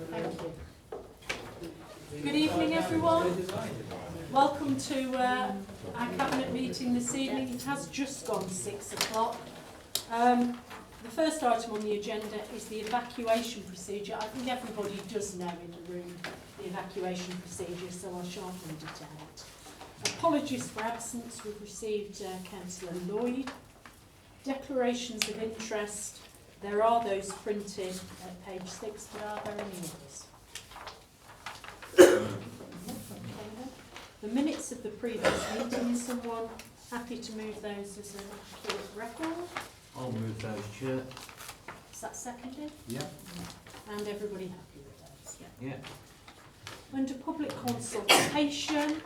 Thank you. Good evening, everyone. Welcome to our Cabinet meeting this evening. It has just gone 6 o'clock. The first item on the agenda is the evacuation procedure. I think everybody does know in the room the evacuation procedure, so I shan't read it out. Apologies for absence. We've received Councillor Lloyd. Declarations of interest. There are those printed at page 6, but are there any others? The minutes of the previous meeting, is someone happy to move those as an accurate record? I'll move those, Chair. Is that seconded? Yeah. And everybody happy with those? Yeah. Under public consultation,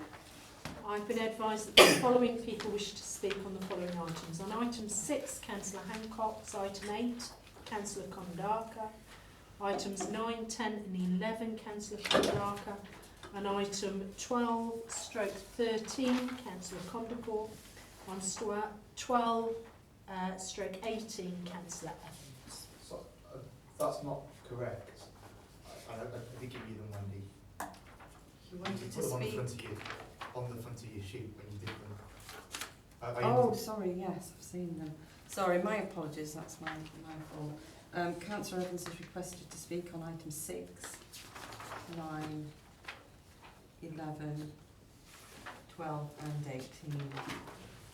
I've been advised that the following people wish to speak on the following items. On item 6, Councillor Hancock's. Item 8, Councillor Kondaka. Items 9, 10 and 11, Councillor Kondaka. And item 12/13, Councillor Kondakor. On 12/18, Councillor Evans. So, that's not correct. I did give you them, Wendy. You wanted to put them speak. on the front of your sheet when you did them. Oh, sorry, yes, I've seen them. Sorry, my apologies, that's my fault. Councillor Evans has requested to speak on item 6, 9, 11, 12 and 18.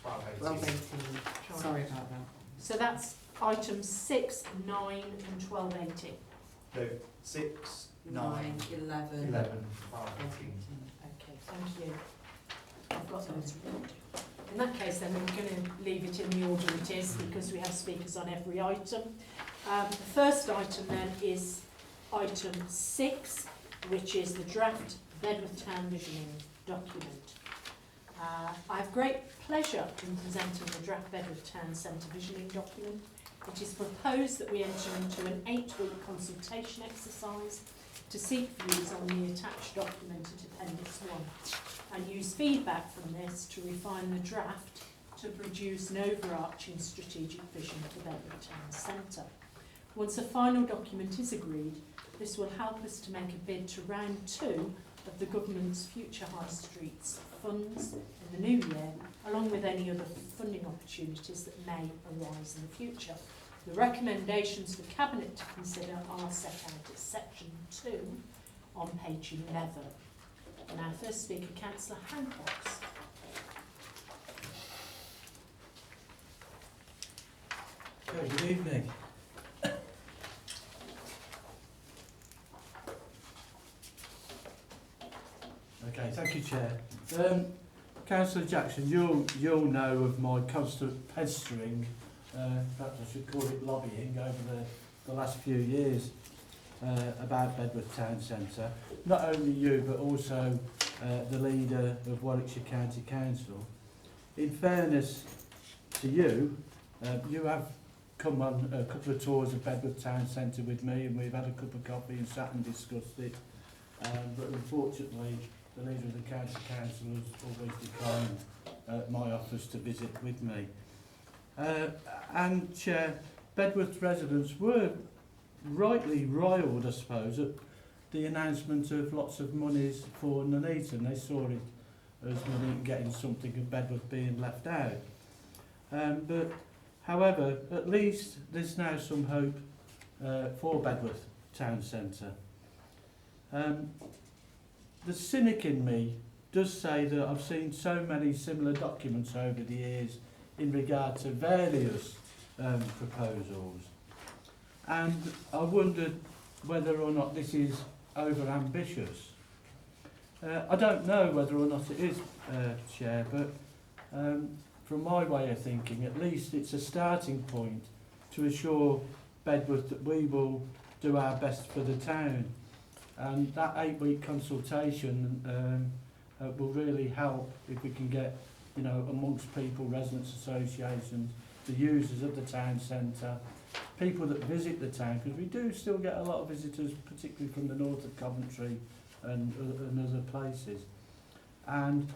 12, 18. Sorry about that. So that's items 6, 9 and 12, 18. No, 6, 9, 11, 11, 12, 18. Okay, thank you. I've got those recorded. In that case then, we're going to leave it in the order it is because we have speakers on every item. The first item then is item 6, which is the draft Bedworth Town Visioning document. I have great pleasure in presenting the draft Bedworth Town Centre Visioning document. It is proposed that we enter into an 8-week consultation exercise to seek views on the attached document at Appendix 1 and use feedback from this to refine the draft to produce an overarching strategic vision for Bedworth Town Centre. Once a final document is agreed, this will help us to make a bid to round 2 of the government's Future High Streets funds in the new year, along with any other funding opportunities that may arise in the future. The recommendations for Cabinet to consider are set out at section 2 on page 11. And our first speaker, Councillor Hancock. Okay, good evening. Okay, thank you, Chair. Councillor Jackson, you'll know of my constant pestering, perhaps I should call it lobbying, over the last few years about Bedworth Town Centre. Not only you, but also the leader of Warwickshire County Council. In fairness to you, you have come on a couple of tours of Bedworth Town Centre with me, and we've had a cup of coffee and sat and discussed it. But unfortunately, the leader of the County Council has always declined my offers to visit with me. And Chair, Bedworth residents were rightly riled, I suppose, at the announcement of lots of monies for Nuneaton. They saw it as Nuneaton getting something and Bedworth being left out. But however, at least there's now some hope for Bedworth Town Centre. The cynic in me does say that I've seen so many similar documents over the years in regard to various proposals, and I wondered whether or not this is over ambitious. I don't know whether or not it is, Chair, but from my way of thinking, at least it's a starting point to assure Bedworth that we will do our best for the town. And that 8-week consultation will really help if we can get, amongst people, residents associations, the users of the town centre, people that visit the town, because we do still get a lot of visitors, particularly from the north of Coventry and other places. And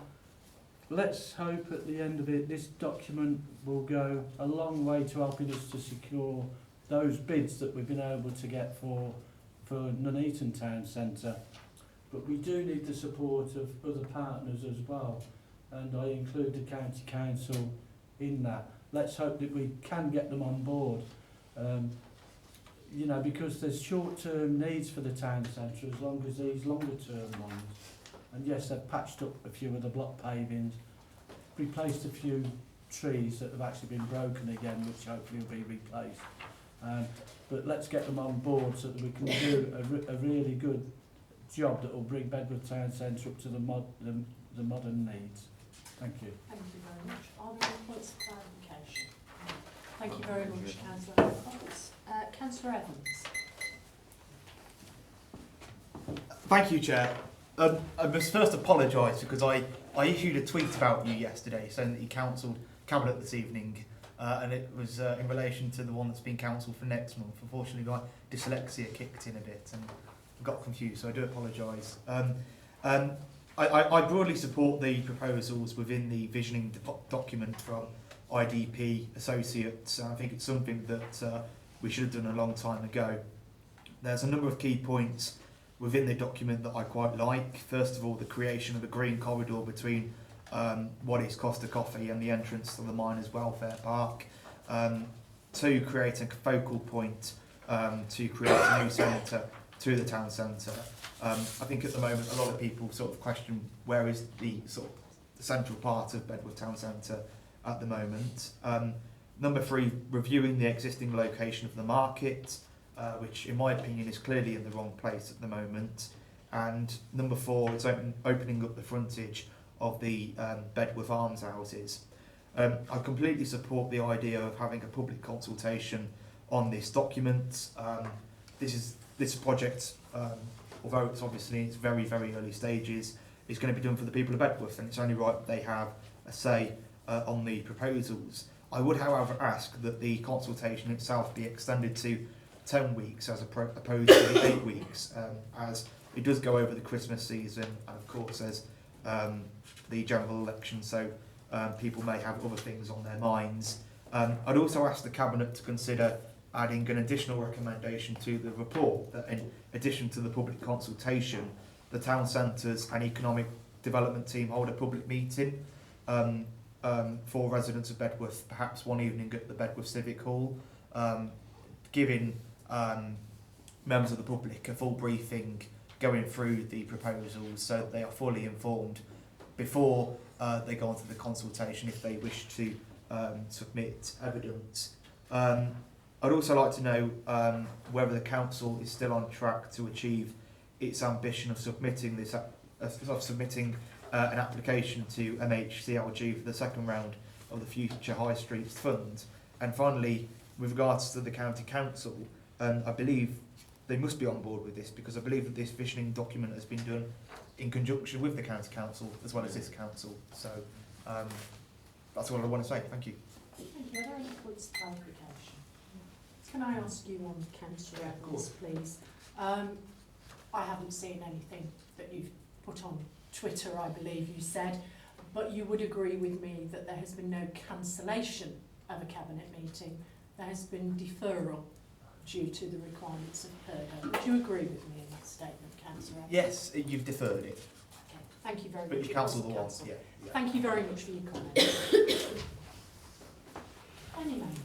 let's hope at the end of it, this document will go a long way to helping us to secure those bids that we've been able to get for for Nuneaton Town Centre, but we do need the support of other partners as well, and I include the County Council in that. Let's hope that we can get them on board, you know, because there's short-term needs for the town centre as long as these longer-term ones. And yes, they've patched up a few of the block pavings, replaced a few trees that have actually been broken again, which hopefully will be replaced. But let's get them on board so that we can do a really good job that will bring Bedworth Town Centre up to the modern needs. Thank you. Thank you very much. Are there any points of clarification? Thank you very much, Councillor Fox. Councillor Evans. Thank you, Chair. I must first apologise because I issued a tweet about you yesterday saying that you counselled Cabinet this evening, and it was in relation to the one that's been counselled for next month. Unfortunately, my dyslexia kicked in a bit and I got confused, so I do apologise. I broadly support the proposals within the visioning document from IDP Associates, and I think it's something that we should have done a long time ago. There's a number of key points within the document that I quite like. First of all, the creation of a green corridor between what is Costa Coffee and the entrance to the Miners' Welfare Park. Two, creating a focal point to create a new centre to the town centre. I think at the moment a lot of people sort of question where is the sort of the central part of Bedworth Town Centre at the moment. Number three, reviewing the existing location of the market, which in my opinion is clearly in the wrong place at the moment. And number four, it's opening up the frontage of the Bedworth Arms houses. I completely support the idea of having a public consultation on this document. This project, although it's obviously in its very, very early stages, is going to be done for the people of Bedworth, and it's only right that they have a say on the proposals. I would, however, ask that the consultation itself be extended to 10 weeks as opposed to the 8 weeks, as it does go over the Christmas season, and of course there's the general election, so people may have other things on their minds. I'd also ask the Cabinet to consider adding an additional recommendation to the report that in addition to the public consultation, the town centres and economic development team hold a public meeting for residents of Bedworth, perhaps one evening at the Bedworth Civic Hall, giving members of the public a full briefing going through the proposals so that they are fully informed before they go on to the consultation if they wish to submit evidence. I'd also like to know whether the council is still on track to achieve its ambition of submitting an application to MHCLG for the second round of the Future High Streets Fund. And finally, with regards to the county council, I believe they must be on board with this because I believe that this visioning document has been done in conjunction with the county council as well as this council. So that's all I want to say. Thank you. Thank you. Are there any points of clarification? Can I ask you on Councillor Evans, please? I haven't seen anything that you've put on Twitter, I believe you said, but you would agree with me that there has been no cancellation of a Cabinet meeting. There has been deferral due to the requirements of PERDO. Would you agree with me in that statement, Councillor Evans? Yes, you've deferred it. Okay. Thank you very much. But you cancelled the one. Yeah. Thank you very much for your comment. Any member?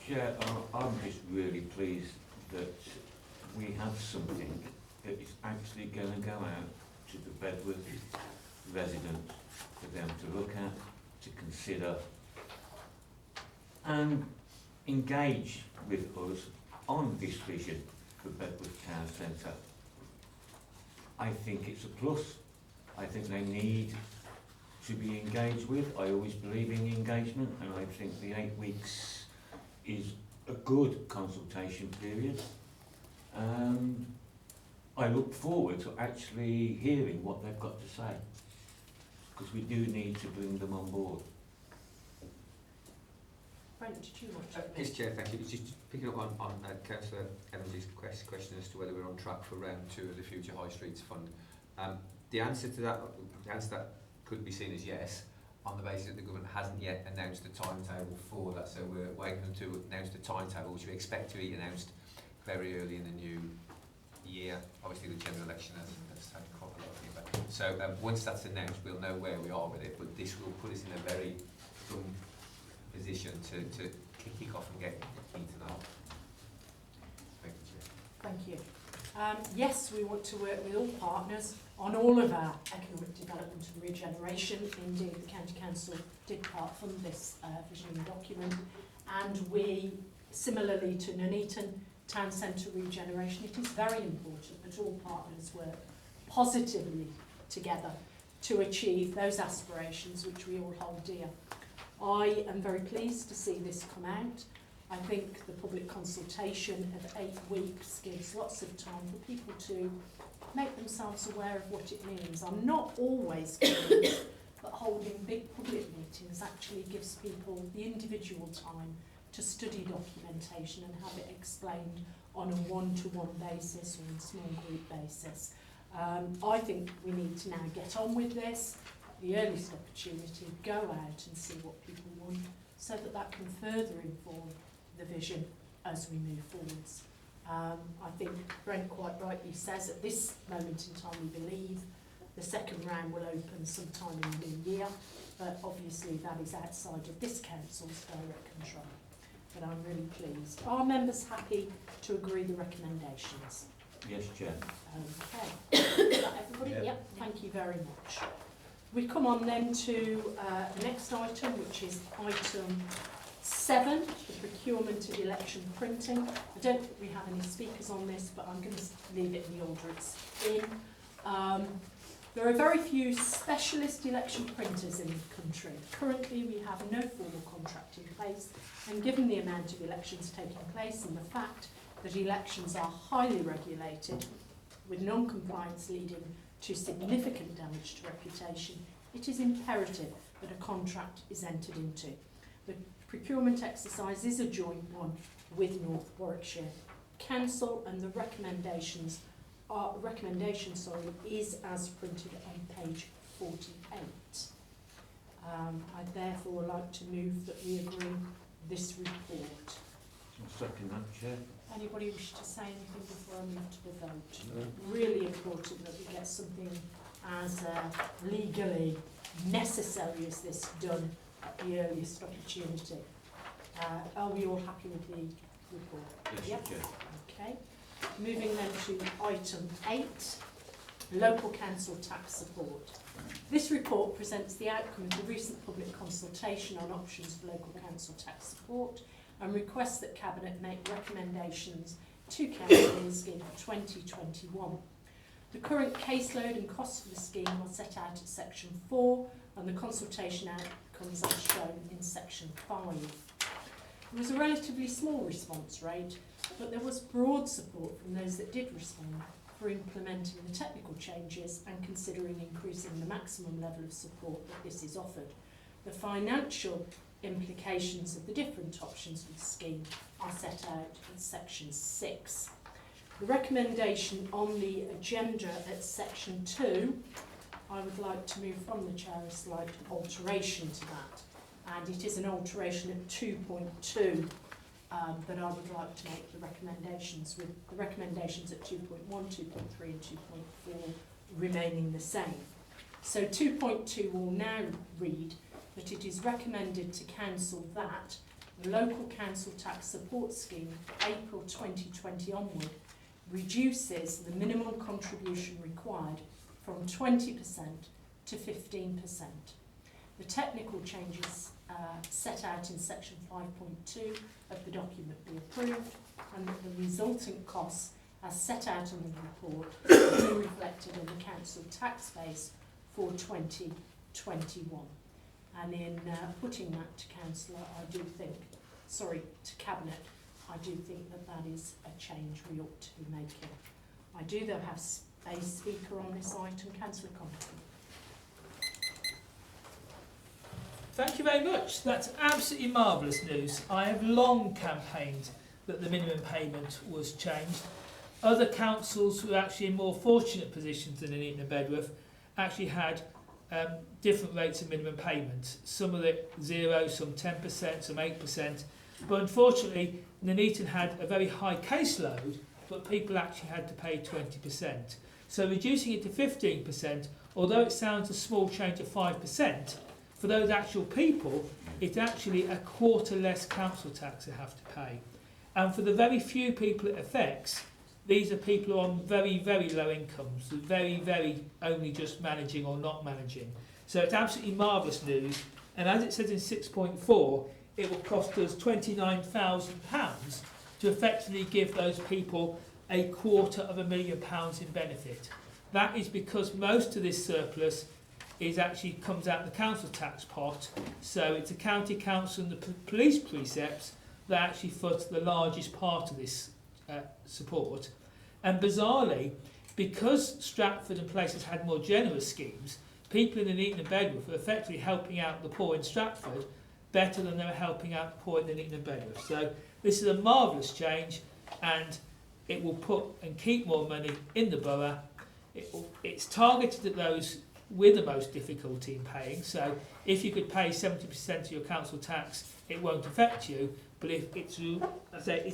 Chair, I'm just really pleased that we have something that is actually going to go out to the Bedworth residents for them to look at, to consider and engage with us on this vision for Bedworth Town Centre. I think it's a plus. I think they need to be engaged with. I always believe in engagement, and I think the 8 weeks is a good consultation period. I look forward to actually hearing what they've got to say, because we do need to bring them on board. Brent, did you want to? Yes, Chair, thank you. Just picking up on Councillor Evans' question as to whether we're on track for round 2 of the Future High Streets Fund. The answer to that could be seen as yes. on the basis that the government hasn't yet announced a timetable for that. So we're waiting them to announce the timetable, which we expect to be announced very early in the new year. Obviously the general election has had quite a lot of feedback. So once that's announced, we'll know where we are with it, but this will put us in a very good position to kick off and get into that. Thank you, Chair. Thank you. Yes, we want to work with all partners on all of our economic development and regeneration. Indeed, the County Council did part fund this visioning document, and we, similarly to Nuneaton Town Centre regeneration, it is very important that all partners work positively together to achieve those aspirations which we all hold dear. I am very pleased to see this come out. I think the public consultation of 8 weeks gives lots of time for people to make themselves aware of what it means. I'm not always convinced that holding big public meetings actually gives people the individual time to study documentation and have it explained on a one-to-one basis or in small group basis. I think we need to now get on with this at the earliest opportunity, go out and see what people want, so that that can further inform the vision as we move forwards. I think Brent quite rightly says at this moment in time we believe the second round will open sometime in the new year, but obviously that is outside of this council's direct control. But I'm really pleased. Are members happy to agree the recommendations? Yes, Chair. Okay. Is that everybody? Yeah. Yep. Thank you very much. We come on then to the next item, which is item 7, the procurement of election printing. I don't think we have any speakers on this, but I'm going to leave it in the order it's in. There are very few specialist election printers in the country. Currently, we have no formal contract in place, and given the amount of elections taking place and the fact that elections are highly regulated, with non-compliance leading to significant damage to reputation, it is imperative that a contract is entered into. The procurement exercise is a joint one with North Warwickshire Council, and the recommendation is as printed on page 48. I'd therefore like to move that we agree this report. I'll second that, Chair. Anybody wish to say anything before I move to the vote? No. Really important that we get something as legally necessary as this done at the earliest opportunity. Are we all happy with the report? Yes, yep. Chair. Okay. Moving then to item 8, local council tax support. This report presents the outcome of the recent public consultation on options for local council tax support and requests that Cabinet make recommendations to Council in the scheme for 2021. The current caseload and costs for the scheme are set out at section 4 and the consultation outcomes are shown in section 5. There was a relatively small response rate, but there was broad support from those that did respond for implementing the technical changes and considering increasing the maximum level of support that this is offered. The financial implications of the different options for the scheme are set out in section 6. The recommendation on the agenda at section 2, I would like to move from the chair a slight alteration to that, and it is an alteration at 2.2 that I would like to make the recommendations, with the recommendations at 2.1, 2.3 and 2.4 remaining the same. So 2.2 will now read that it is recommended to Council that the local council tax support scheme April 2020 onward reduces the minimum contribution required from 20% to 15%. The technical changes set out in section 5.2 of the document be approved, and that the resultant costs as set out in the report will be reflected in the council tax base for 2021. And in putting that to Councillor, to Cabinet, I do think that that is a change we ought to be making. I do though have a speaker on this item, Councillor Compton. Thank you very much. That's absolutely marvellous news. I have long campaigned that the minimum payment was changed. Other councils who are actually in more fortunate positions than Nuneaton and Bedworth actually had different rates of minimum payment. Some of it 0, some 10%, some 8%. But unfortunately, Nuneaton had a very high caseload, but people actually had to pay 20%. So reducing it to 15%, although it sounds a small change of 5%, for those actual people, it's actually a quarter less council tax they have to pay. And for the very few people it affects, these are people who are on very, very low incomes, very, very only just managing or not managing. So it's absolutely marvellous news. And as it says in 6.4, it will cost us £29,000 to effectively give those people £250,000 in benefit. That is because most of this surplus is actually comes out of the council tax pot. So it's the county council and the police precepts that actually foot the largest part of this support. And bizarrely, because Stratford and places had more generous schemes, people in Nuneaton and Bedworth are effectively helping out the poor in Stratford better than they were helping out the poor in Nuneaton and Bedworth. So this is a marvellous change, and it will put and keep more money in the borough. It's targeted at those with the most difficulty in paying. So if you could pay 70% of your council tax, it won't affect you. But if it's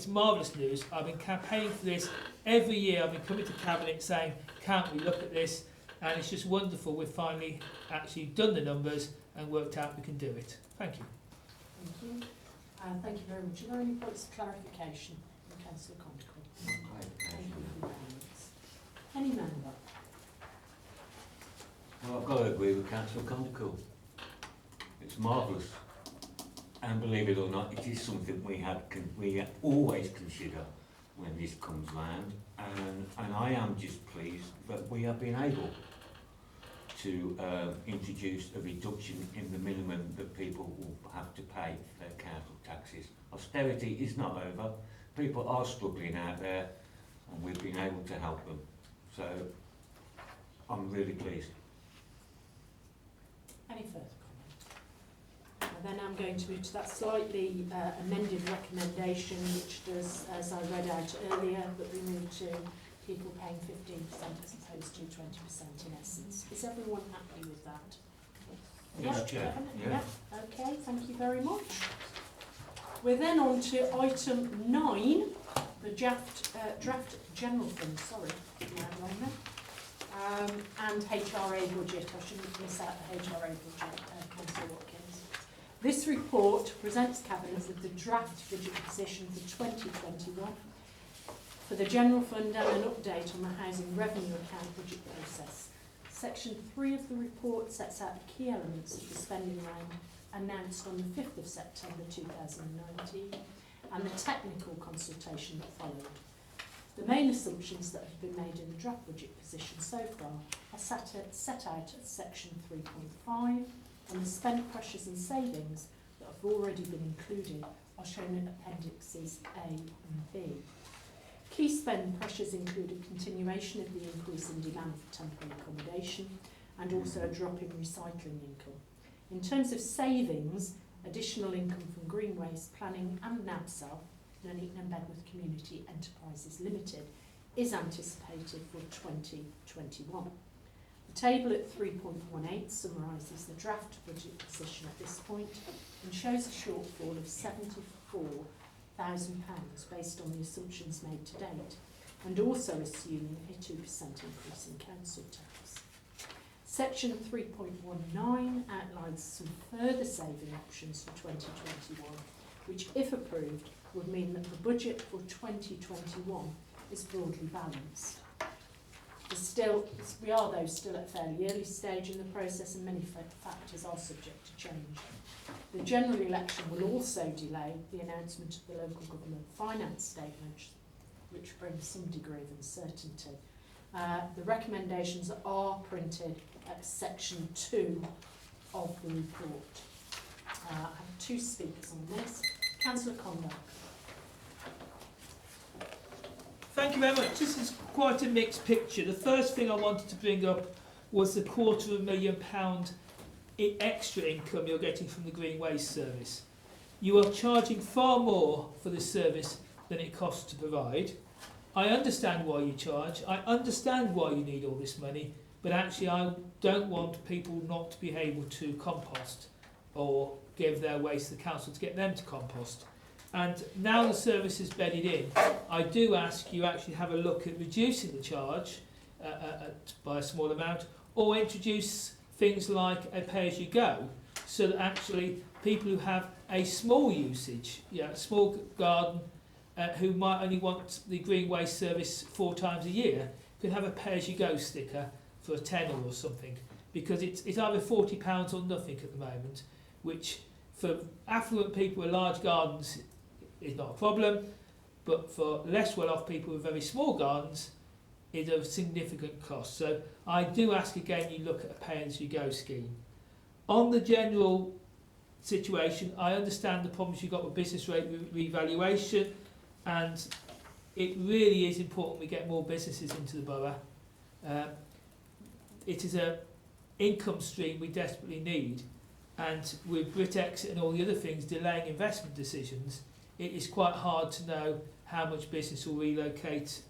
marvellous news. I've been campaigning for this every year. I've been coming to Cabinet saying, can't we look at this? And it's just wonderful. We've finally actually done the numbers and worked out we can do it. Thank you. Thank you. Thank you very much. Are there any points of clarification from Councillor Condicle? Thank you. Any member? Well, I've got to agree with Councillor Condicle. It's marvellous. And believe it or not, it is something we always consider when this comes round. And I am just pleased that we have been able to introduce a reduction in the minimum that people will have to pay for their council taxes. Austerity is not over. People are struggling out there, and we've been able to help them. So I'm really pleased. Any further comment? And then I'm going to move to that slightly amended recommendation, which does, as I read out earlier, that we move to people paying 15% as opposed to 20% in essence. Is everyone happy with that? Yes, Chair. Yeah. Okay, thank you very much. We're then on to item 9, the draft general fund, and HRA budget. I shouldn't miss out the HRA budget, Councillor Watkins. This report presents Cabinet with the draft budget position for 2021 for the general fund and an update on the housing revenue account budget process. Section 3 of the report sets out the key elements of the spending round announced on the 5th of September 2019 and the technical consultation that followed. The main assumptions that have been made in the draft budget position so far are set out at section 3.5, and the spent pressures and savings that have already been included are shown in appendixes A and B. Key spend pressures include a continuation of the increase in demand for temporary accommodation and also a drop in recycling income. In terms of savings, additional income from green waste planning and NABSEL, Nuneaton and Bedworth Community Enterprises Limited, is anticipated for 2021. The table at 3.18 summarises the draft budget position at this point and shows a shortfall of £74,000 based on the assumptions made to date, and also assuming a 2% increase in council tax. Section 3.19 outlines some further saving options for 2021, which, if approved, would mean that the budget for 2021 is broadly balanced. We are, though, still at a fairly early stage in the process, and many factors are subject to change. The general election will also delay the announcement of the local government finance statement, which brings some degree of uncertainty. The recommendations are printed at section 2 of the report. I have two speakers on this. Councillor Conduct. Thank you very much. This is quite a mixed picture. The first thing I wanted to bring up was the £250,000 extra income you're getting from the Green Waste Service. You are charging far more for this service than it costs to provide. I understand why you charge. I understand why you need all this money, but actually I don't want people not to be able to compost or give their waste to the council to get them to compost. And now the service is bedded in, I do ask you actually have a look at reducing the charge by a small amount, or introduce things like a pay-as-you-go, so that actually people who have a small usage, a small garden, who might only want the green waste service 4 times a year, could have a pay-as-you-go sticker for a tenner or something, because it's either £40 or nothing at the moment, which for affluent people with large gardens is not a problem, but for less well-off people with very small gardens is a significant cost. So I do ask again you look at a pay-as-you-go scheme. On the general situation, I understand the problems you've got with business rate revaluation, and it really is important we get more businesses into the borough. It is an income stream we desperately need, and with Brexit and all the other things delaying investment decisions, it is quite hard to know how much business will relocate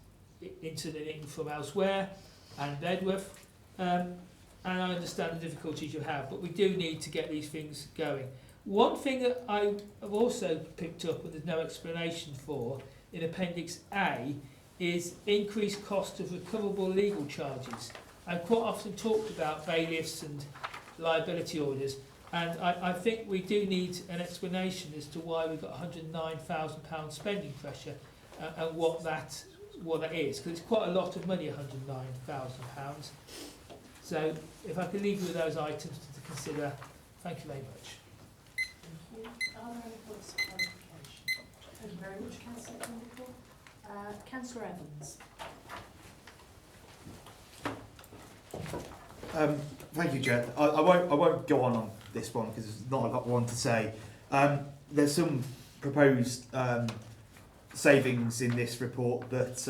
into Nuneaton from elsewhere and Bedworth. And I understand the difficulties you have, but we do need to get these things going. One thing that I have also picked up, and there's no explanation for, in Appendix A, is increased cost of recoverable legal charges. I've quite often talked about bailiffs and liability orders, and I think we do need an explanation as to why we've got £109,000 spending pressure and what that is, because it's quite a lot of money, £109,000. So if I could leave you with those items to consider, thank you very much. Thank you. Are there any points of clarification? Thank you very much, Councillor Campbell. Councillor Evans. Thank you, Chair. I won't go on this one because there's not a lot more to say. There's some proposed savings in this report that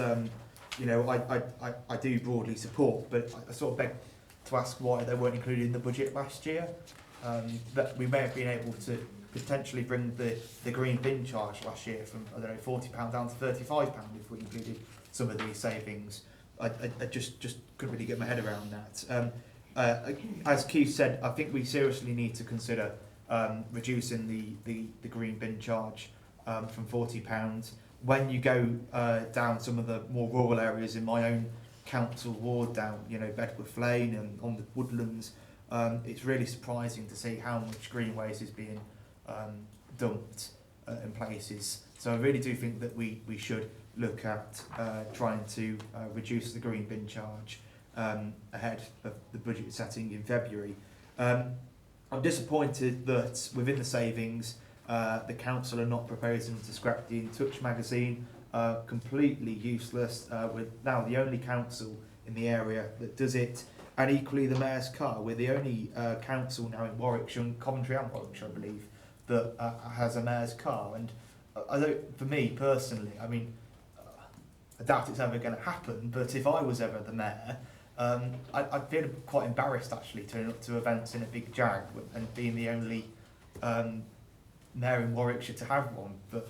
I do broadly support, but I sort of beg to ask why they weren't included in the budget last year. That we may have been able to potentially bring the green bin charge last year from, I don't know, £40 down to £35 if we included some of these savings. I just couldn't really get my head around that. As Keith said, I think we seriously need to consider reducing the green bin charge from £40. When you go down some of the more rural areas in my own council ward, down Bedworth Lane and on the woodlands, it's really surprising to see how much green waste is being dumped in places. So I really do think that we should look at trying to reduce the green bin charge ahead of the budget setting in February. I'm disappointed that within the savings the council are not proposing to scrap the In Touch magazine. Completely useless. We're now the only council in the area that does it, and equally the mayor's car. We're the only council now in Warwickshire, and Coventry and Warwickshire I believe, that has a mayor's car. And I don't, for me personally, I mean, I doubt it's ever going to happen, but if I was ever the mayor, I'd feel quite embarrassed actually turning up to events in a big Jag and being the only mayor in Warwickshire to have one. But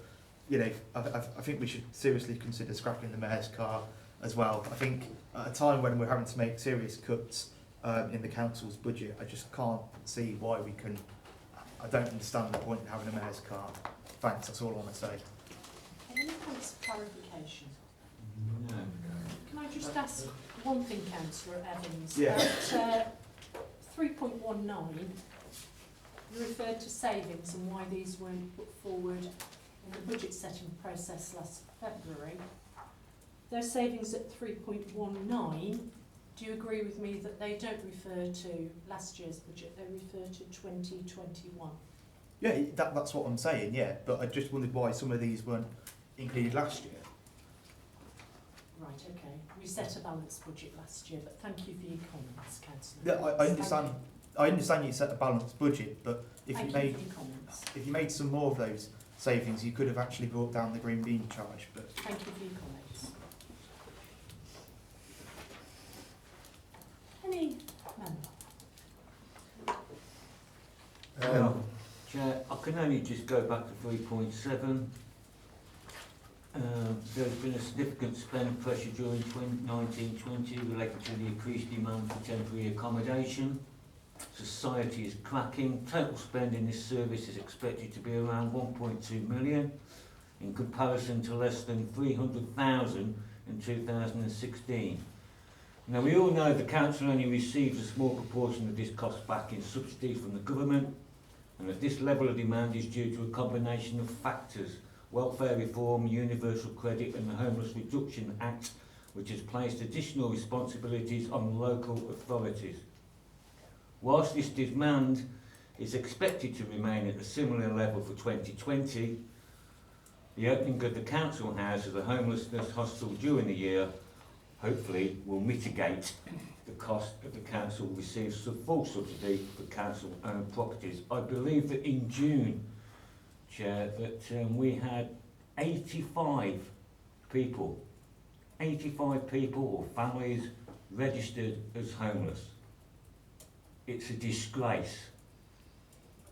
I think we should seriously consider scrapping the mayor's car as well. I think at a time when we're having to make serious cuts in the council's budget, I just can't see why we can. I don't understand the point in having a mayor's car. Thanks, that's all I want to say. Any points of clarification? No. Can I just ask one thing, Councillor Evans? Yeah. At 3.19, you referred to savings and why these weren't put forward in the budget setting process last February. Those savings at 3.19, do you agree with me that they don't refer to last year's budget, they refer to 2021? Yeah, that's what I'm saying, yeah. But I just wondered why some of these weren't included last year. Right, okay. We set a balanced budget last year, but thank you for your comments, Councillor. Yeah, I understand. I understand you set a balanced budget, but if you made some more of those savings, you could have actually brought down the green bean charge. But thank you for your comments. Any member? Chair, I can only just go back to 3.7. there's been a significant spend pressure during 1920 related to the increased demand for temporary accommodation. Society is cracking. Total spend in this service is expected to be around 1.2 million in comparison to less than 300,000 in 2016. Now, we all know the council only receives a small proportion of this cost back in subsidy from the government, and that this level of demand is due to a combination of factors: welfare reform, universal credit and the Homeless Reduction Act, which has placed additional responsibilities on local authorities. Whilst this demand is expected to remain at a similar level for 2020, the opening of the council house as a homelessness hostel during the year hopefully will mitigate the cost of the council receives full subsidy for council-owned properties. I believe that in June, Chair, that we had 85 people or families registered as homeless. It's a disgrace,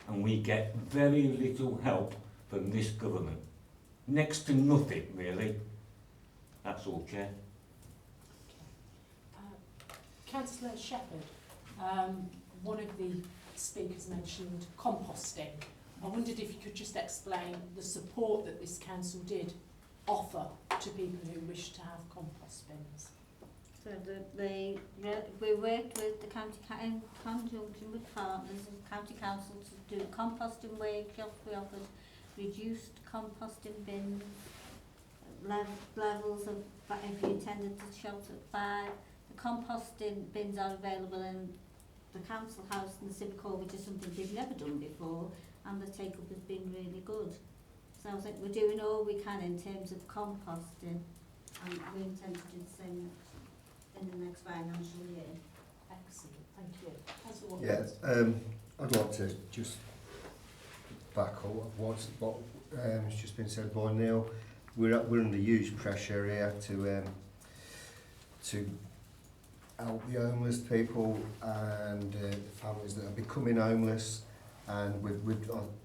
and we get very little help from this government. Next to nothing, really. That's all, Chair. Councillor Shepherd, one of the speakers mentioned composting. I wondered if you could just explain the support that this council did offer to people who wish to have compost bins. So we worked with the county in conjunction with partners and county council to do composting workshops. We offered reduced composting bins, levels of, if you attended the shops at 5. The composting bins are available in the council house and the civic hall, which is something we've never done before, and the take-up has been really good. So I think we're doing all we can in terms of composting, and we intend to do the same in the next financial year. Excellent, thank you. Councillor Watson. Yeah, I'd like to just back up what has just been said by Neil. We're under huge pressure here to help the homeless people and the families that are becoming homeless, and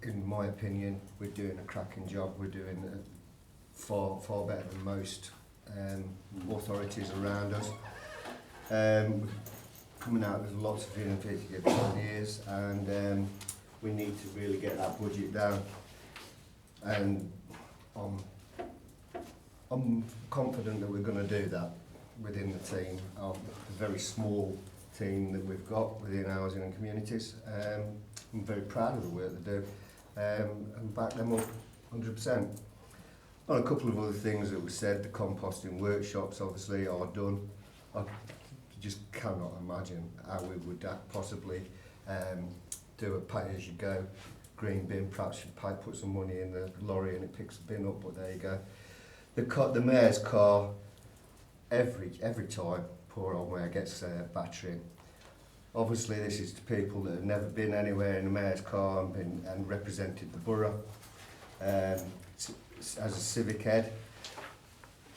in my opinion, we're doing a cracking job. We're doing far better than most authorities around us. Coming out with lots of innovative ideas, and we need to really get that budget down, and I'm confident that we're going to do that within the team, the very small team that we've got within housing and communities. I'm very proud of the work they do, and back them up 100%. On a couple of other things that were said, the composting workshops obviously are done. I just cannot imagine how we would possibly do a pay-as-you-go green bin. Perhaps you put some money in the lorry and it picks the bin up, but there you go. The mayor's car, every time, poor old mayor gets battering. Obviously this is to people that have never been anywhere in the mayor's car and represented the borough. As a civic head,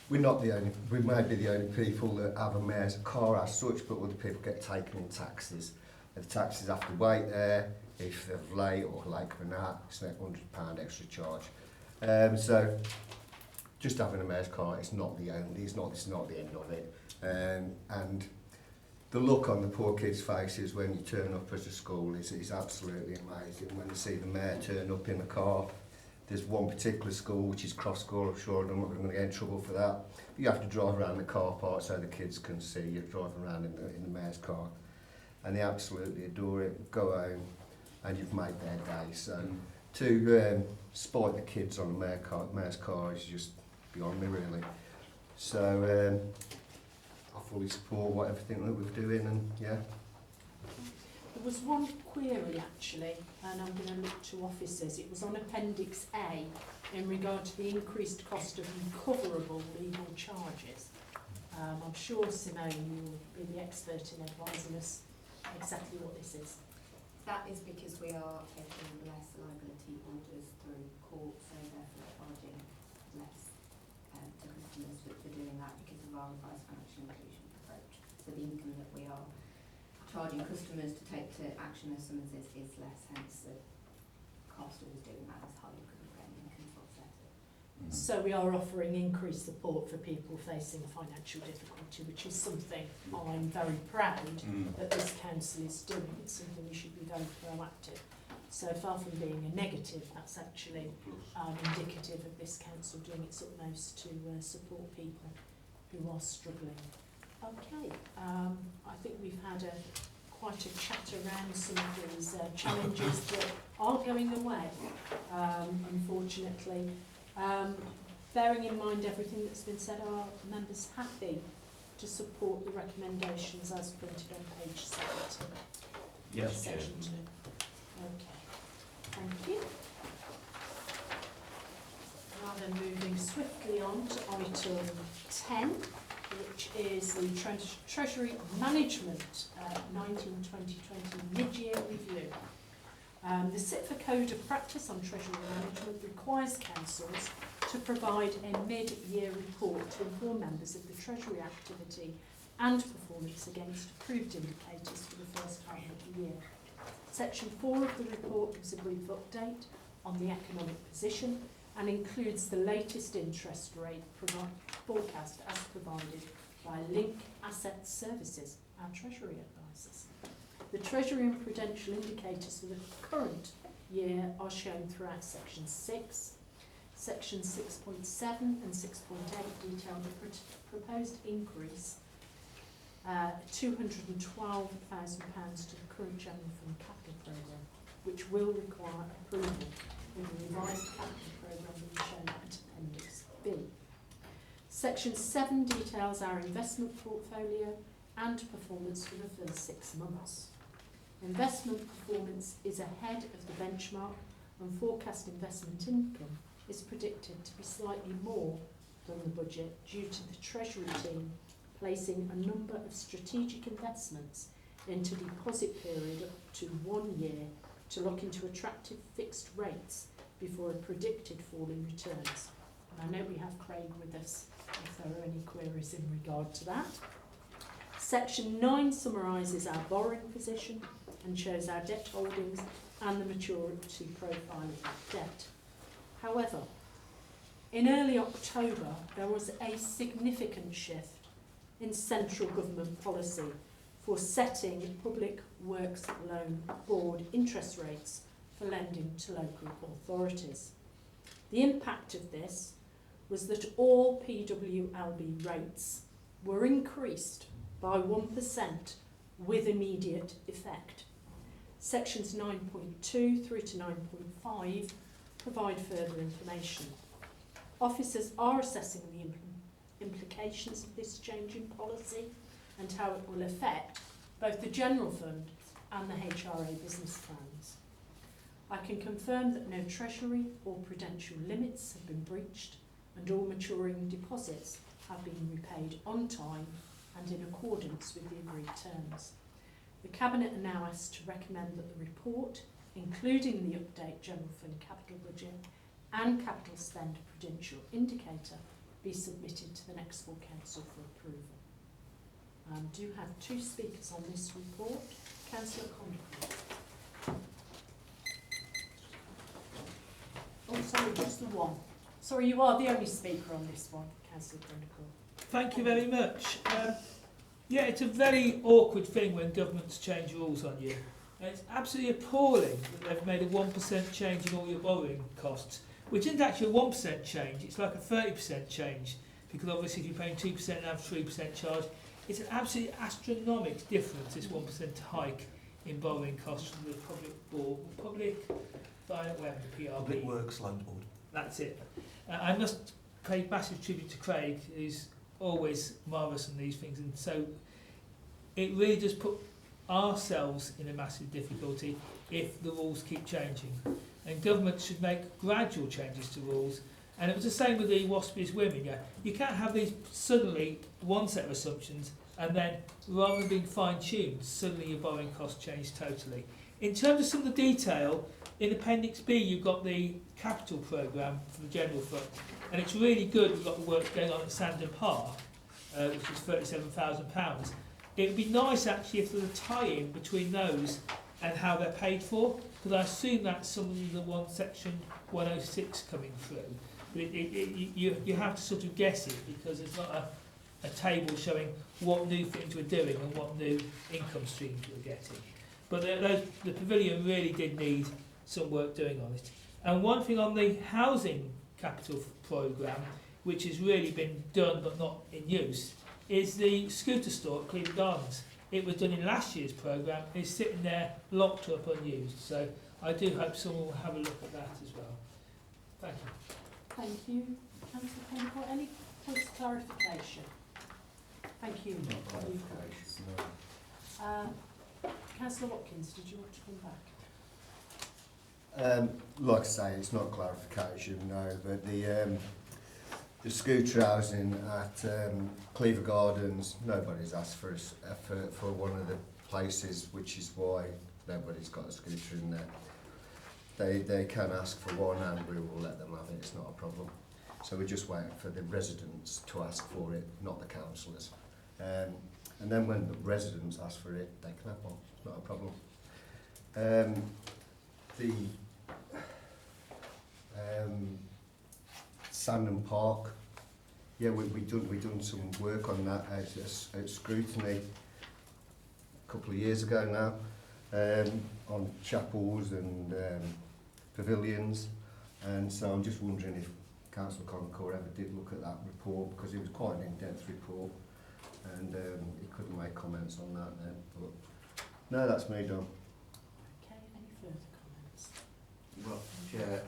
we may be the only people that have a mayor's car as such, but other people get taken in taxis. And the taxis have to wait there. If they're late or late for that, it's an £100 extra charge. So just having a mayor's car, it's not the end of it. And the look on the poor kids' faces when you turn up at a school is absolutely amazing. When you see the mayor turn up in the car, there's one particular school which is Cross School. I'm sure I'm not going to get in trouble for that. But you have to drive around the car park so the kids can see you driving around in the mayor's car, and they absolutely adore it. Go home, and you've made their day. So to spite the kids on the mayor's car is just beyond me, really. So I fully support everything that we're doing, and yeah. There was one query actually, and I'm going to look to officers. It was on Appendix A in regard to the increased cost of recoverable legal charges. I'm sure, Simone, you will be the expert in advising us exactly what this is. That is because we are taking less liability orders through court, so therefore charging less to customers for doing that because of our revised financial inclusion approach. So the income that we are charging customers to take to action their summonses is less, hence the cost of us doing that is higher because we're getting income to offset it. So we are offering increased support for people facing financial difficulty, which is something I'm very proud that this council is doing. It's something we should be very proactive. So far from being a negative, that's actually indicative of this council doing its utmost to support people who are struggling. Okay, I think we've had quite a chat around some of these challenges that aren't going away, unfortunately. Bearing in mind everything that's been said, are members happy to support the recommendations as printed on page 70? Yes, Section 2. Okay, thank you. Now then, moving swiftly on to item 10, which is the Treasury Management 19-2020 mid-year review. The SITFA Code of Practice on Treasury Management requires councils to provide a mid-year report to inform members of the Treasury activity and performance against approved indicators for the first half of the year. Section 4 of the report gives a brief update on the economic position and includes the latest interest rate forecast as provided by Link Asset Services, our Treasury advisors. The Treasury and Prudential indicators for the current year are shown throughout Section 6. Section 6.7 and 6.8 detail the proposed increase £212,000 to the current General Fund Capital Programme, which will require approval with the revised capital programme being shown at Appendix B. Section 7 details our investment portfolio and performance for the first 6 months. Investment performance is ahead of the benchmark, and forecast investment income is predicted to be slightly more than the budget due to the Treasury team placing a number of strategic investments into deposit period up to 1 year to lock into attractive fixed rates before a predicted fall in returns. And I know we have Craig with us if there are any queries in regard to that. Section 9 summarises our borrowing position and shows our debt holdings and the maturity profile of that debt. However, in early October, there was a significant shift in central government policy for setting Public Works Loan Board interest rates for lending to local authorities. The impact of this was that all PWLB rates were increased by 1% with immediate effect. Sections 9.2 through to 9.5 provide further information. Officers are assessing the implications of this change in policy and how it will affect both the General Fund and the HRA business plans. I can confirm that no Treasury or prudential limits have been breached and all maturing deposits have been repaid on time and in accordance with the agreed terms. The Cabinet are now asked to recommend that the report, including the update General Fund capital budget and capital spend prudential indicator, be submitted to the next full council for approval. I do have 2 speakers on this report. Councillor Condon. Oh, sorry, just the one. Sorry, you are the only speaker on this one, Councillor Condon. Thank you very much. Yeah, it's a very awkward thing when governments change rules on you. And it's absolutely appalling that they've made a 1% change in all your borrowing costs, which isn't actually a 1% change, it's like a 30% change, because obviously if you're paying 2% and have 3% charge, it's an absolutely astronomical difference, this 1% hike in borrowing costs from the Public Works Loan Board. That's it. I must pay massive tribute to Craig, who's always marvellous in these things, and so it really does put ourselves in a massive difficulty if the rules keep changing. And government should make gradual changes to rules. And it was the same with the waspiest women. Yeah? You can't have these suddenly one set of assumptions and then rather than being fine-tuned, suddenly your borrowing costs change totally. In terms of some of the detail, in Appendix B you've got the capital programme for the General Fund. And it's really good. We've got the work going on at Sandon Park, which is £37,000. It would be nice actually if there was a tie-in between those and how they're paid for, because I assume that's some of the one section 106 coming through. But you have to sort of guess it because there's not a table showing what new things we're doing and what new income streams we're getting. But the pavilion really did need some work doing on it. And one thing on the housing capital programme, which has really been done but not in use, is the scooter store at Cleveland Gardens. It was done in last year's programme, it's sitting there locked up unused. So I do hope someone will have a look at that as well. Thank you. Thank you. Councillor Pencourt, any points of clarification? Thank you. Councillor Watkins, did you want to come back? Like I say, it's not clarification, no, but the scooter housing at Cleveland Gardens, nobody's asked for one of the places, which is why nobody's got a scooter in there. They can ask for one and we will let them have it, it's not a problem. So we're just waiting for the residents to ask for it, not the councillors. And then when the residents ask for it, they can have one, it's not a problem. The Sandon Park, yeah, we done some work on that at scrutiny a couple of years ago now, on chapels and pavilions, and so I'm just wondering if Councillor Concord ever did look at that report, because it was quite an in-depth report, and he couldn't make comments on that then, but no, that's me done. Okay, any further comments? Well, Chair,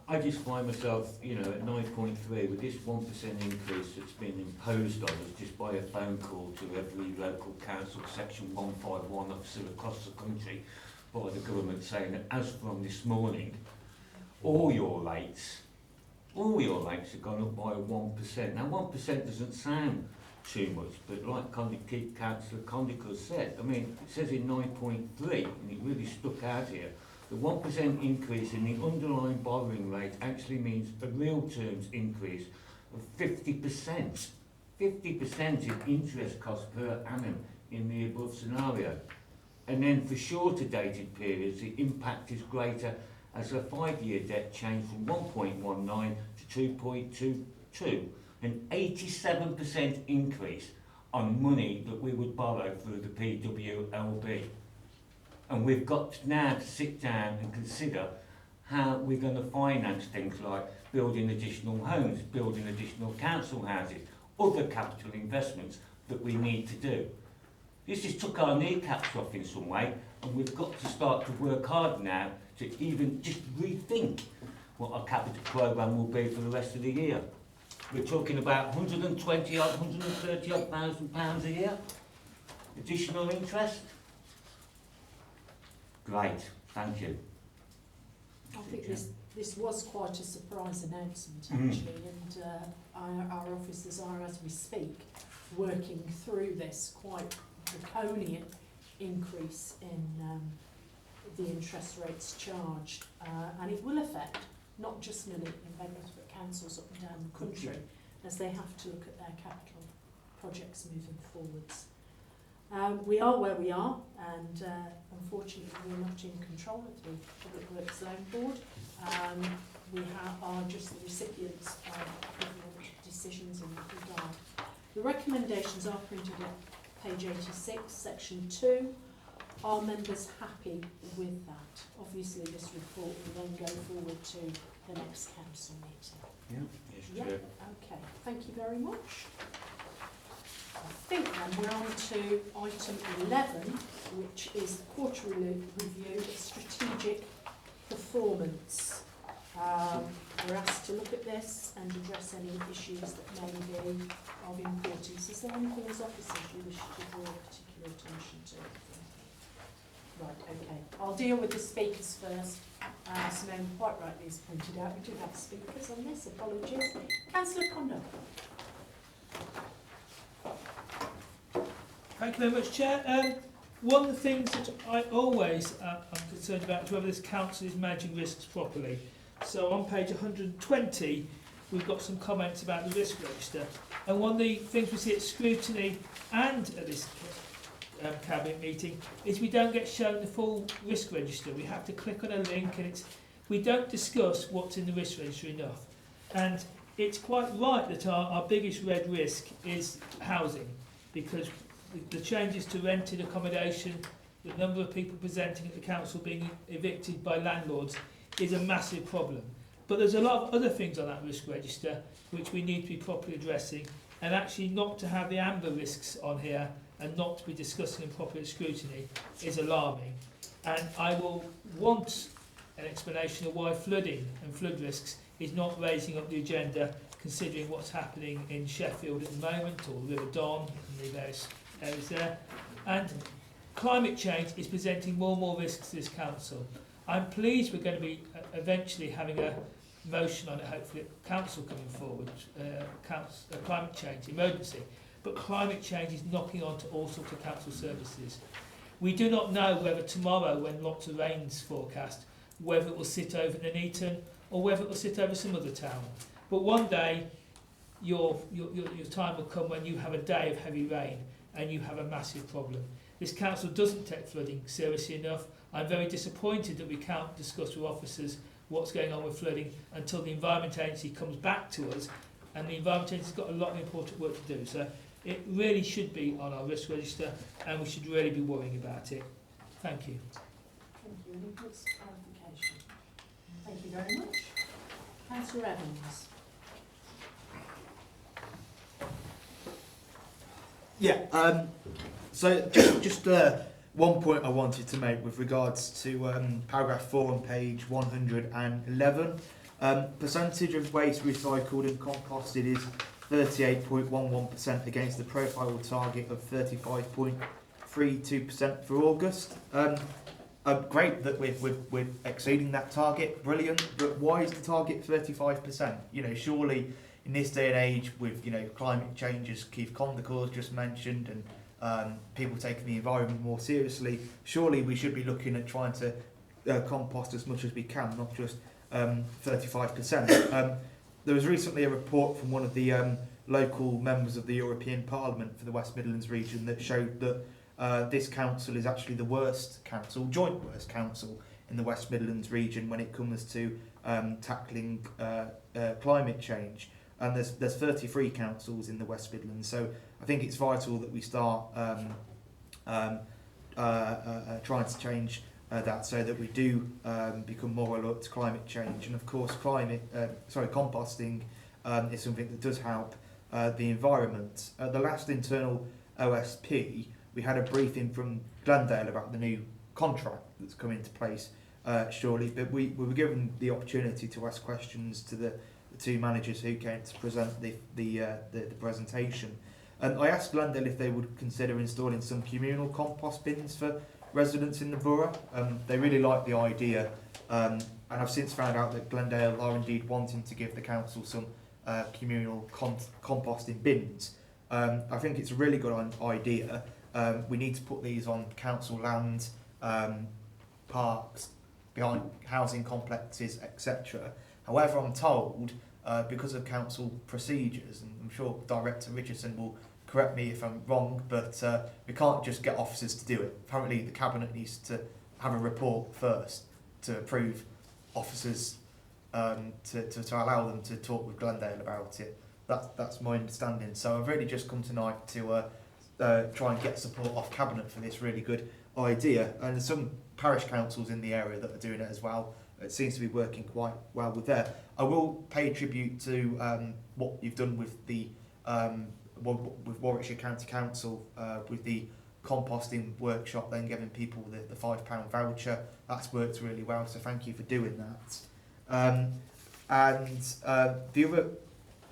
I just find myself, you know, at 9.3 with this 1% increase that's been imposed on us just by a phone call to every local council, section 151 officer across the country, by the government saying that as from this morning, all your rates have gone up by 1%. Now 1% doesn't sound too much, but like Councillor Condicus said, I mean, it says in 9.3, and it really stuck out here, the 1% increase in the underlying borrowing rate actually means a real terms increase of 50%. 50% in interest cost per annum in the above scenario. And then for shorter dated periods, the impact is greater as a 5-year debt changed from 1.19 to 2.22, an 87% increase on money that we would borrow through the PWLB. And we've got now to sit down and consider how we're going to finance things like building additional homes, building additional council houses, other capital investments that we need to do. This has took our kneecaps off in some way, and we've got to start to work hard now to even just rethink what our capital programme will be for the rest of the year. We're talking about 120 odd, 130 odd £1,000 a year, additional interest. Great, thank you. I think this was quite a surprise announcement actually, and our officers are, as we speak, working through this quite draconian increase in the interest rates charged, and it will affect not just Nuneaton and Bedworth but councils up and down the country as they have to look at their capital projects moving forwards. We are where we are, and unfortunately we're not in control of the Public Works Loan Board. We are just the recipients of government decisions in that regard. The recommendations are printed at page 86, section 2. Are members happy with that? Obviously this report will then go forward to the next council meeting. Yeah. Yeah, okay, thank you very much. I think then we're on to item 11, which is the quarterly review of strategic performance. We're asked to look at this and address any issues that may be of importance. Is there anything as officers you wish to draw particular attention to? Right, okay. I'll deal with the speakers first. Simone quite rightly has pointed out we do have speakers on this. Apologies. Councillor Condon. Thank you very much, Chair. One of the things that I always am concerned about is whether this council is managing risks properly. So on page 120, we've got some comments about the risk register. And one of the things we see at scrutiny and at this cabinet meeting is we don't get shown the full risk register. We have to click on a link and it's we don't discuss what's in the risk register enough. And it's quite right that our biggest red risk is housing, because the changes to rented accommodation, the number of people presenting at the council being evicted by landlords is a massive problem. But there's a lot of other things on that risk register which we need to be properly addressing, and actually not to have the amber risks on here and not to be discussing in proper scrutiny is alarming. And I will want an explanation of why flooding and flood risks is not raising up the agenda, considering what's happening in Sheffield at the moment, or River Don and the various areas there. And climate change is presenting more and more risks to this council. I'm pleased we're going to be eventually having a motion on it, hopefully at council coming forward, climate change emergency. But climate change is knocking on to all sorts of council services. We do not know whether tomorrow, when lots of rain's forecast, whether it will sit over Nuneaton or whether it will sit over some other town. But one day, your time will come when you have a day of heavy rain and you have a massive problem. This council doesn't take flooding seriously enough. I'm very disappointed that we can't discuss with officers what's going on with flooding until the Environment Agency comes back to us, and the Environment Agency's got a lot of important work to do. So it really should be on our risk register, and we should really be worrying about it. Thank you. Thank you. Any points of clarification? Thank you very much. Councillor Evans. Yeah, so just one point I wanted to make with regards to paragraph 4 on page 111. Percentage of waste recycled and composted is 38.11% against the profile target of 35.32% for August. Great that we're exceeding that target, brilliant, but why is the target 35%? You know, surely in this day and age with, you know, climate change, as Keith Condicor's just mentioned, and people taking the environment more seriously, surely we should be looking at trying to compost as much as we can, not just 35%. There was recently a report from one of the local members of the European Parliament for the West Midlands region that showed that this council is actually the worst council, joint worst council in the West Midlands region when it comes to tackling climate change. And there's 33 councils in the West Midlands, so I think it's vital that we start trying to change that so that we do become more alert to climate change. And of course, composting is something that does help the environment. At the last internal OSP, we had a briefing from Glendale about the new contract that's come into place shortly, but we were given the opportunity to ask questions to the two managers who came to present the presentation. And I asked Glendale if they would consider installing some communal compost bins for residents in the borough. They really liked the idea, and I've since found out that Glendale are indeed wanting to give the council some communal composting bins. I think it's a really good idea. We need to put these on council land, parks, behind housing complexes, etc. However, I'm told, because of council procedures, and I'm sure Director Richardson will correct me if I'm wrong, but we can't just get officers to do it. Apparently the Cabinet needs to have a report first to approve officers to allow them to talk with Glendale about it. That's my understanding. So I've really just come tonight to try and get support off Cabinet for this really good idea. And there's some parish councils in the area that are doing it as well. It seems to be working quite well with that. I will pay tribute to what you've done with the with Warwickshire County Council with the composting workshop, then giving people the £5 voucher. That's worked really well, so thank you for doing that. The other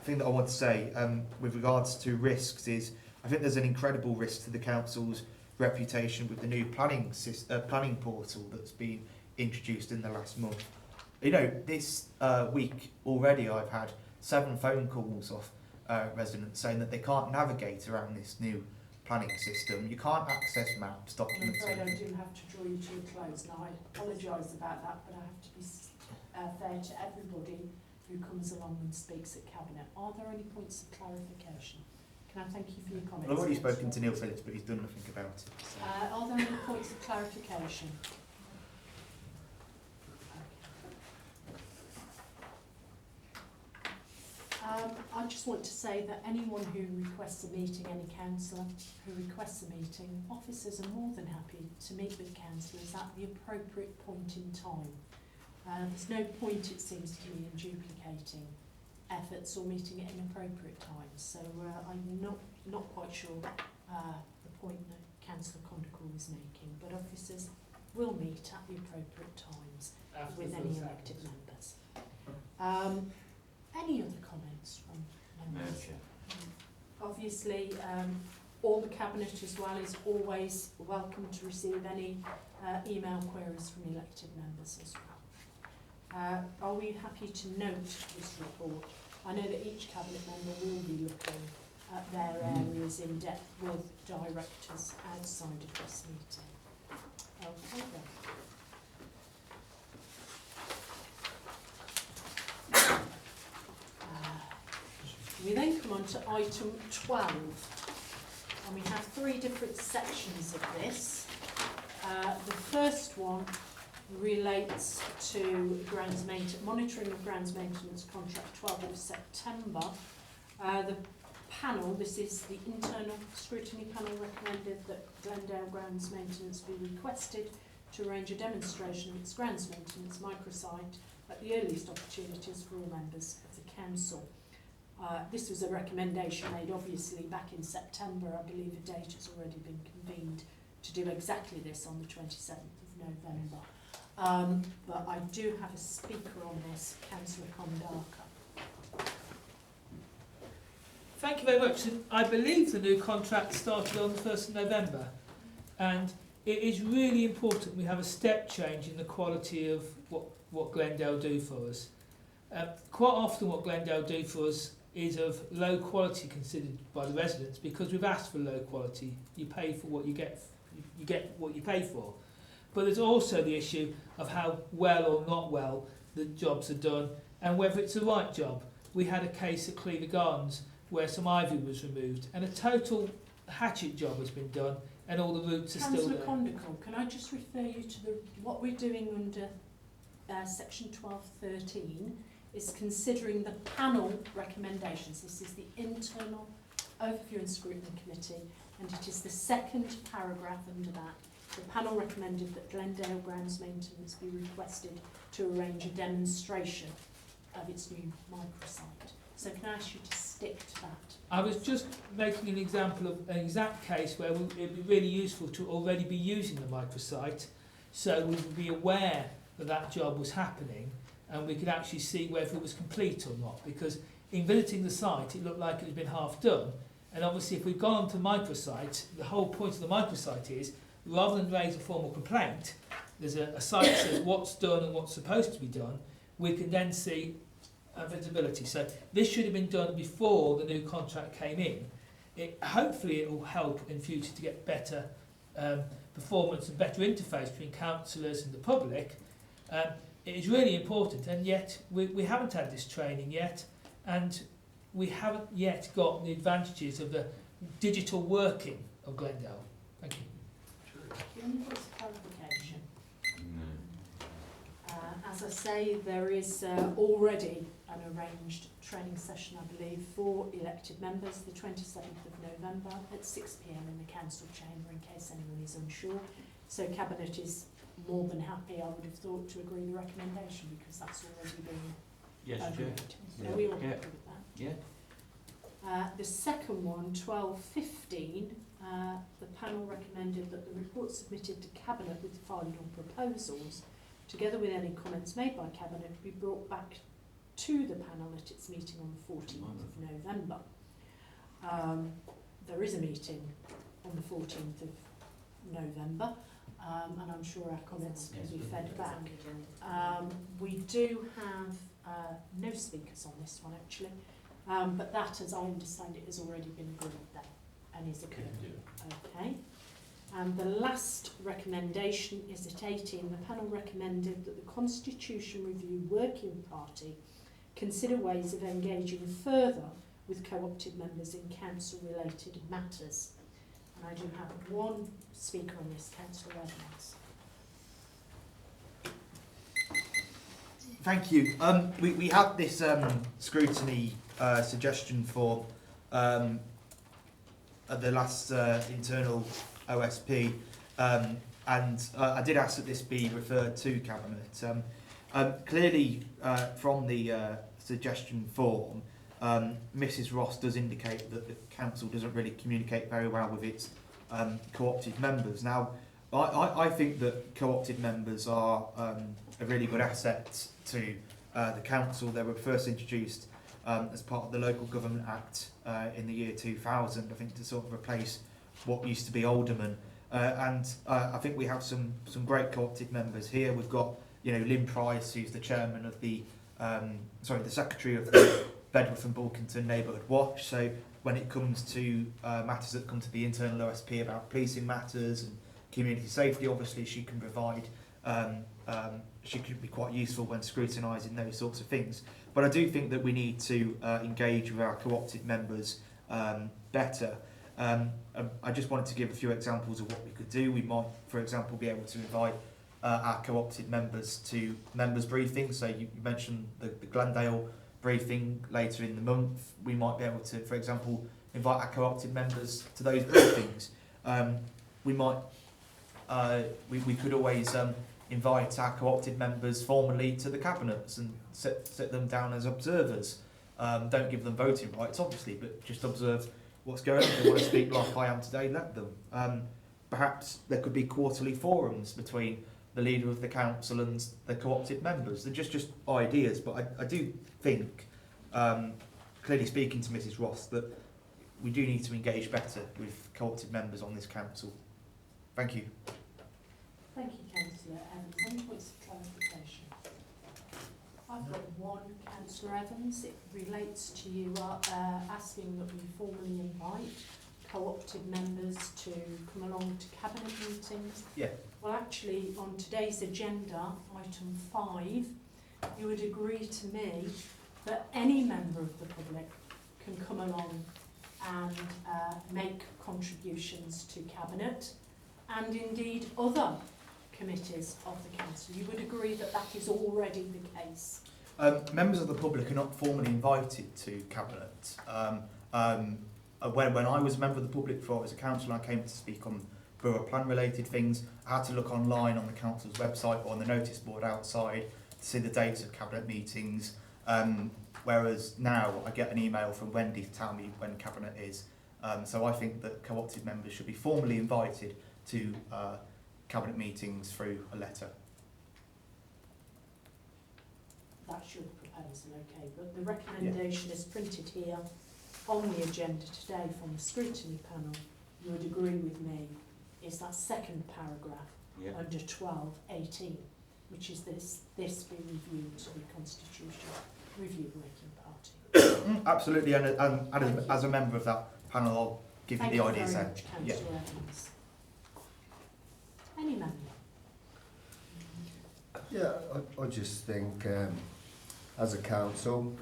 thing that I want to say with regards to risks is I think there's an incredible risk to the council's reputation with the new planning portal that's been introduced in the last month. You know, this week already I've had 7 phone calls off residents saying that they can't navigate around this new planning system. You can't access maps, documents. I'm afraid I do have to draw you to a close now. I apologise about that, but I have to be fair to everybody who comes along and speaks at Cabinet. Are there any points of clarification? Can I thank you for your comments? I've already spoken to Neil Phillips, but he's done nothing about it. So. Are there any points of clarification? I just want to say that anyone who requests a meeting, any councillor who requests a meeting, officers are more than happy to meet with councillors at the appropriate point in time. There's no point, it seems to me, in duplicating efforts or meeting at inappropriate times. So I'm not quite sure the point that Councillor Condical was making, but officers will meet at the appropriate times with any elected members. Any other comments from members? Obviously, all the Cabinet as well is always welcome to receive any email queries from elected members as well. Are we happy to note this report? I know that each Cabinet member will be looking at their areas in depth with directors outside of this meeting. Okay then. We then come on to item 12, and we have 3 different sections of this. The first one relates to monitoring of grounds maintenance contract 12th of September. The panel, this is the internal scrutiny panel, recommended that Glendale grounds maintenance be requested to arrange a demonstration of its grounds maintenance microsite at the earliest opportunities for all members of the council. This was a recommendation made obviously back in September. I believe a date has already been convened to do exactly this on the 27th of November. But I do have a speaker on this, Councillor Condaka. Thank you very much. I believe the new contract started on the 1st of November, and it is really important we have a step change in the quality of what Glendale do for us. Quite often what Glendale do for us is of low quality considered by the residents, because we've asked for low quality. You pay for what you get what you pay for. But there's also the issue of how well or not well the jobs are done and whether it's the right job. We had a case at Cleaver Gardens where some ivy was removed and a total hatchet job has been done and all the roots are still there. Councillor Condical, can I just refer you to what we're doing under section 12.13 is considering the panel recommendations. This is the internal overview and scrutiny committee, and it is the second paragraph under that. The panel recommended that Glendale grounds maintenance be requested to arrange a demonstration of its new microsite. So can I ask you to stick to that? I was just making an example of an exact case where it would be really useful to already be using the microsite, so we would be aware that that job was happening and we could actually see whether it was complete or not, because in visiting the site it looked like it had been half done, and obviously if we've gone onto microsite, the whole point of the microsite is, rather than raise a formal complaint, there's a site that says what's done and what's supposed to be done, we can then see visibility. So this should have been done before the new contract came in. Hopefully it will help in future to get better performance and better interface between councillors and the public. It is really important, and yet we haven't had this training yet, and we haven't yet got the advantages of the digital working of Glendale. Thank you. Can you put some clarification? As I say, there is already an arranged training session, I believe, for elected members, the 27th of November at 6 p.m. in the council chamber, in case anyone is unsure. So Cabinet is more than happy, I would have thought, to agree the recommendation, because that's already been agreed. So we all agree with that. Yeah. The second one, 12.15, the panel recommended that the report submitted to Cabinet with the final proposals, together with any comments made by Cabinet, be brought back to the panel at its meeting on the 14th of November. There is a meeting on the 14th of November, and I'm sure our comments can be fed back. We do have no speakers on this one, actually, but that, as I understand it, has already been agreed then and is occurring. Okay. And the last recommendation is at 18. The panel recommended that the Constitution Review Working Party consider ways of engaging further with co-opted members in council-related matters. And I do have one speaker on this, Councillor Edmonds. Thank you. We had this scrutiny suggestion form at the last internal OSP, and I did ask that this be referred to Cabinet. Clearly, from the suggestion form, Mrs Ross does indicate that the council doesn't really communicate very well with its co-opted members. Now, I think that co-opted members are a really good asset to the council. They were first introduced as part of the Local Government Act in the year 2000, I think, to sort of replace what used to be aldermen. And I think we have some great co-opted members here. We've got, you know, Lynn Price, who's the chairman of the secretary of the Bedworth and Bulkington Neighbourhood Watch. So when it comes to matters that come to the internal OSP about policing matters and community safety, obviously she can provide, she could be quite useful when scrutinising those sorts of things. But I do think that we need to engage with our co-opted members better. I just wanted to give a few examples of what we could do. We might, for example, be able to invite our co-opted members to members' briefings. So you mentioned the Glendale briefing later in the month. We might be able to, for example, invite our co-opted members to those briefings. We might, we could always invite our co-opted members formally to the cabinets and set them down as observers. Don't give them voting rights, obviously, but just observe what's going on. If they want to speak like I am today, let them. Perhaps there could be quarterly forums between the leader of the council and the co-opted members. They're just ideas, but I do think, clearly speaking to Mrs Ross, that we do need to engage better with co-opted members on this council. Thank you. Thank you, Councillor Evans. Any points of clarification? I've got one, Councillor Evans. It relates to you asking that we formally invite co-opted members to come along to cabinet meetings. Yeah. Well, actually, on today's agenda, item 5, you would agree to me that any member of the public can come along and make contributions to cabinet, and indeed other committees of the council. You would agree that that is already the case? Members of the public are not formally invited to cabinet. When I was a member of the public before I was a councillor, I came to speak on borough plan related things. I had to look online on the council's website or on the notice board outside to see the dates of cabinet meetings. Whereas now I get an email from Wendy to tell me when cabinet is. So I think that co-opted members should be formally invited to cabinet meetings through a letter. That's your proposal, okay, but the recommendation is printed here on the agenda today from the scrutiny panel. You would agree with me, is that second paragraph under 12.18, which is this be reviewed to the Constitution Review Working Party. Absolutely, and as a member of that panel, I'll give you the ideas. Thank you very much, Councillor Evans. Any member? Yeah, I just think, as a council,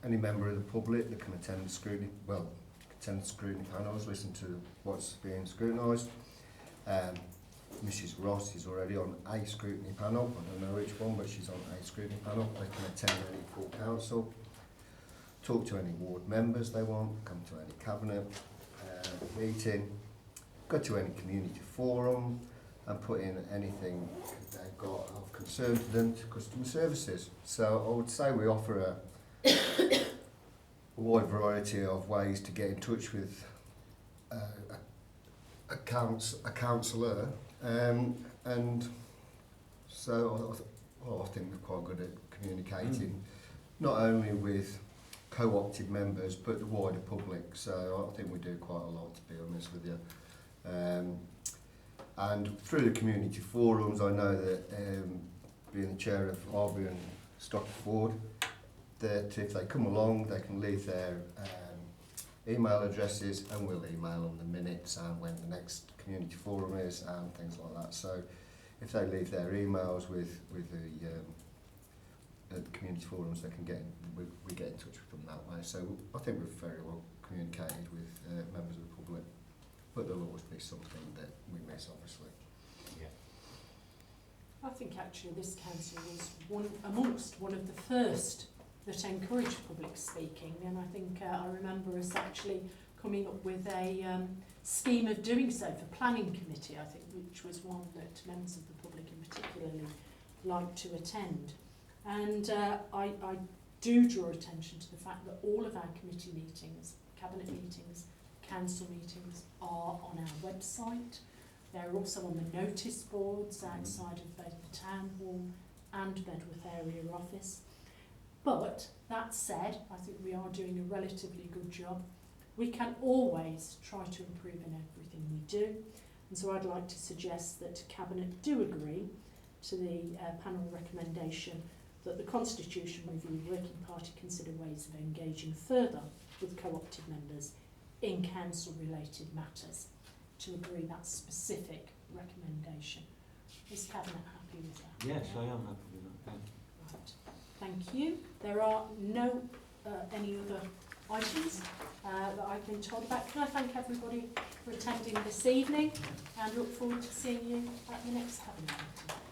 any member of the public that can attend the scrutiny, panels, listen to what's being scrutinised. Mrs Ross is already on a scrutiny panel. I don't know which one, but she's on a scrutiny panel. They can attend any full council, talk to any ward members they want, come to any cabinet meeting, go to any community forum, and put in anything they've got of concern to them to customer services. So I would say we offer a wide variety of ways to get in touch with a councillor, and so I think we're quite good at communicating, not only with co-opted members but the wider public. So I think we do quite a lot, to be honest with you. And through the community forums, I know that being the chair of Arbury and Stockford, that if they come along, they can leave their email addresses, and we'll email them the minutes and when the next community forum is and things like that. So if they leave their emails with the community forums, they can we get in touch with them that way. So I think we're very well communicated with members of the public, but there'll always be something that we miss, obviously. I think actually this council was amongst one of the first that encourage public speaking, and I think I remember us actually coming up with a scheme of doing so for planning committee, I think, which was one that members of the public in particularly like to attend. And I do draw attention to the fact that all of our committee meetings, cabinet meetings, council meetings are on our website. They're also on the notice boards outside of both the town hall and Bedworth area office. But that said, I think we are doing a relatively good job. We can always try to improve in everything we do. And so I'd like to suggest that Cabinet do agree to the panel recommendation that the Constitution Review Working Party consider ways of engaging further with co-opted members in council-related matters, to agree that specific recommendation. Is Cabinet happy with that? Yes, I am happy with that. Thank you. Right. Thank you. There are no any other items that I've been told about. Can I thank everybody for attending this evening and look forward to seeing you at the next Cabinet meeting.